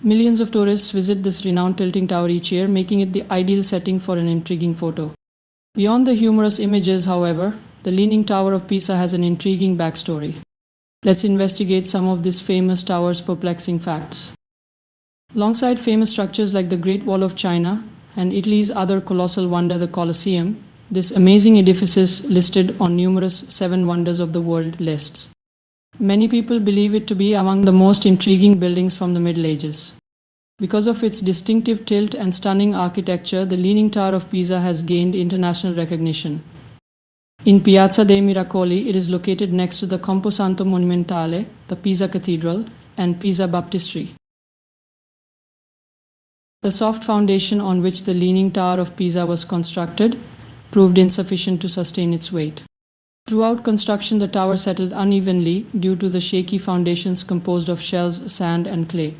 Millions of tourists visit this renowned tilting tower each year, making it the ideal setting for an intriguing photo. Beyond the humorous images, however, the Leaning Tower of Pisa has an intriguing backstory. Let's investigate some of this famous tower's perplexing facts. Alongside famous structures like the Great Wall of China and Italy's other colossal wonder, the Colosseum, this amazing edifice is listed on numerous Seven Wonders of the World lists. Many people believe it to be among the most intriguing buildings from the Middle Ages. Because of its distinctive tilt and stunning architecture, the Leaning Tower of Pisa has gained international recognition. In Piazza dei Miracoli, it is located next to the Camposanto Monumentale, the Pisa Cathedral, and Pisa Baptistery. The soft foundation on which the Leaning Tower of Pisa was constructed proved insufficient to sustain its weight. Throughout construction, the tower settled unevenly due to the shaky foundations composed of shells, sand, and clay.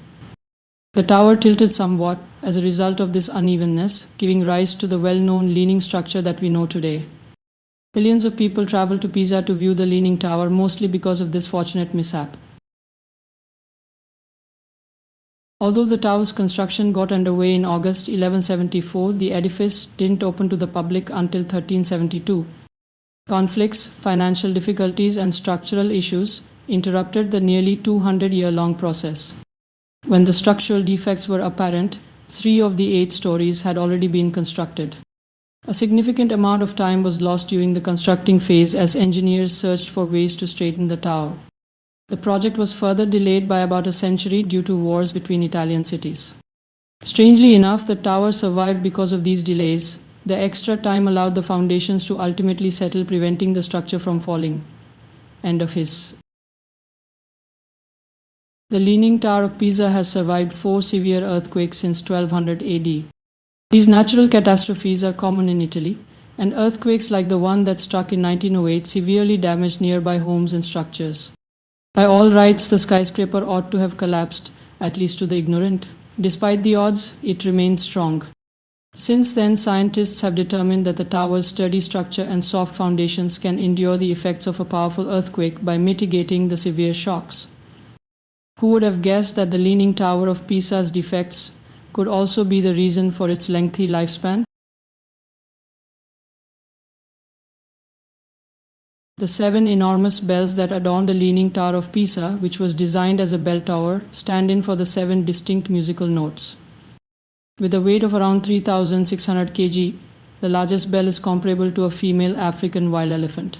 The tower tilted somewhat as a result of this unevenness, giving rise to the well-known leaning structure that we know today. Millions of people travel to Pisa to view the Leaning Tower, mostly because of this fortunate mishap. Although the tower's construction got underway in August 1174, the edifice didn't open to the public until 1372. Conflicts, financial difficulties, and structural issues interrupted the nearly 200-year-long process. When the structural defects were apparent, 3 of the 8 stories had already been constructed. A significant amount of time was lost during the constructing phase as engineers searched for ways to straighten the tower. The project was further delayed by about a century due to wars between Italian cities. Strangely enough, the tower survived because of these delays. The extra time allowed the foundations to ultimately settle, preventing the structure from falling. End of his. The Leaning Tower of Pisa has survived 4 severe earthquakes since 1200 AD. These natural catastrophes are common in Italy, and earthquakes like the one that struck in 1908 severely damaged nearby homes and structures. By all rights, the skyscraper ought to have collapsed, at least to the ignorant. Despite the odds, it remained strong. Since then, scientists have determined that the tower's sturdy structure and soft foundations can endure the effects of a powerful earthquake by mitigating the severe shocks. Who would have guessed that the Leaning Tower of Pisa's defects could also be the reason for its lengthy lifespan? The 7 enormous bells that adorn the Leaning Tower of Pisa, which was designed as a bell tower, stand in for the 7 distinct musical notes. With a weight of around 3,600 kg, the largest bell is comparable to a female African wild elephant.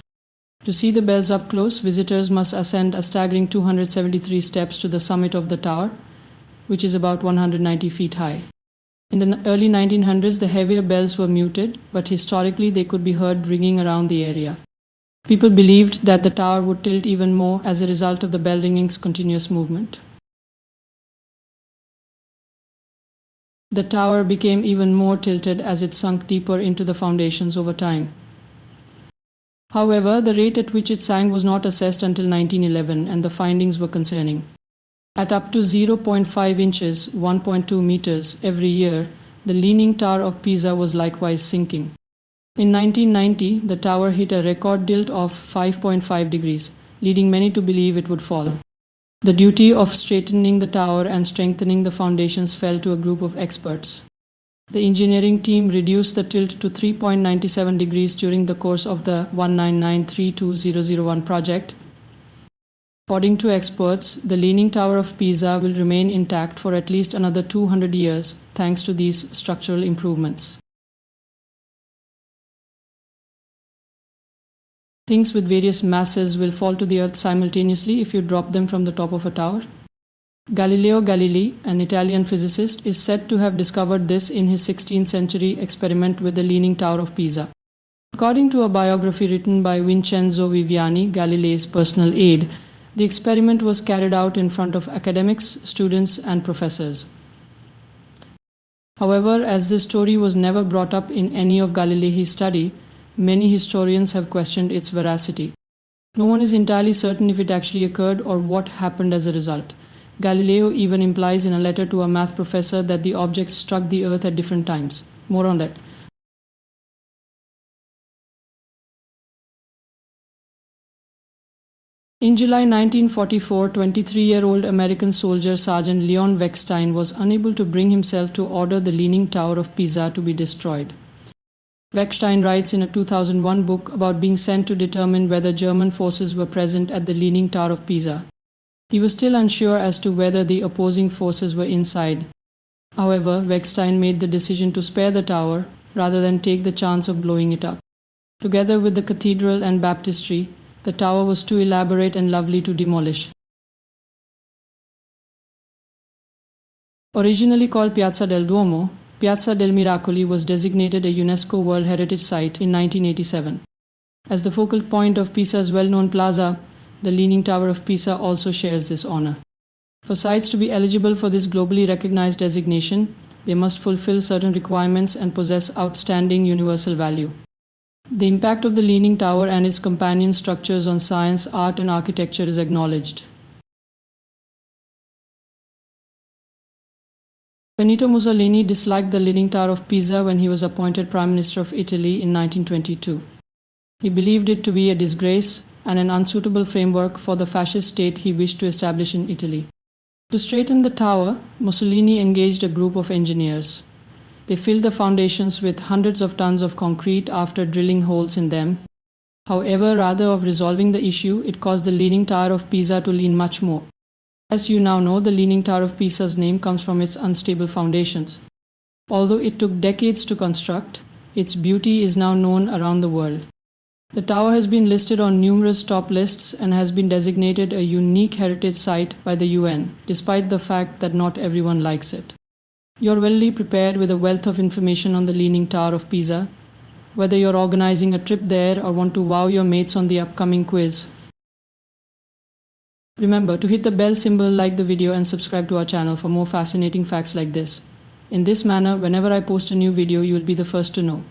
To see the bells up close, visitors must ascend a staggering 273 steps to the summit of the tower, which is about 190 feet high. In the early 1900s, the heavier bells were muted, but historically they could be heard ringing around the area. People believed that the tower would tilt even more as a result of the bell ringing's continuous movement. The tower became even more tilted as it sunk deeper into the foundations over time. However, the rate at which it sank was not assessed until 1911, and the findings were concerning. At up to 0.5 inches (1.2 meters) every year, the Leaning Tower of Pisa was likewise sinking. In 1990, the tower hit a record tilt of 5.5 degrees, leading many to believe it would fall. The duty of straightening the tower and strengthening the foundations fell to a group of experts. The engineering team reduced the tilt to 3.97 degrees during the course of the 199-32001 project. According to experts, the Leaning Tower of Pisa will remain intact for at least another 200 years thanks to these structural improvements. Things with various masses will fall to the earth simultaneously if you drop them from the top of a tower. Galileo Galilei, an Italian physicist, is said to have discovered this in his 16th century experiment with the Leaning Tower of Pisa. According to a biography written by Vincenzo Viviani, Galilei's personal aide, the experiment was carried out in front of academics, students, and professors. However, as this story was never brought up in any of Galilei's study, many historians have questioned its veracity. No one is entirely certain if it actually occurred or what happened as a result. Galileo even implies in a letter to a math professor that the objects struck the earth at different times. More on that. In July 1944, 23-year-old American soldier Sergeant Leon Weckstein was unable to bring himself to order the Leaning Tower of Pisa to be destroyed. Weckstein writes in a 2001 book about being sent to determine whether German forces were present at the Leaning Tower of Pisa. He was still unsure as to whether the opposing forces were inside. However, Weckstein made the decision to spare the tower rather than take the chance of blowing it up. Together with the cathedral and baptistry, the tower was too elaborate and lovely to demolish. Originally called Piazza del Duomo, Piazza del Miracoli was designated a UNESCO World Heritage Site in 1987. As the focal point of Pisa's well-known plaza, the Leaning Tower of Pisa also shares this honor. For sites to be eligible for this globally recognized designation, they must fulfill certain requirements and possess outstanding universal value. The impact of the Leaning Tower and its companion structures on science, art, and architecture is acknowledged. Benito Mussolini disliked the Leaning Tower of Pisa when he was appointed Prime Minister of Italy in 1922. He believed it to be a disgrace and an unsuitable framework for the fascist state he wished to establish in Italy. To straighten the tower, Mussolini engaged a group of engineers. They filled the foundations with hundreds of tons of concrete after drilling holes in them. However, rather than resolving the issue, it caused the Leaning Tower of Pisa to lean much more. As you now know, the Leaning Tower of Pisa's name comes from its unstable foundations. Although it took decades to construct, its beauty is now known around the world. The tower has been listed on numerous top lists and has been designated a unique heritage site by the UN, despite the fact that not everyone likes it. You're well prepared with a wealth of information on the Leaning Tower of Pisa, whether you're organizing a trip there or want to wow your mates on the upcoming quiz. Remember to hit the bell symbol, like the video, and subscribe to our channel for more fascinating facts like this. In this manner, whenever I post a new video, you will be the first to know.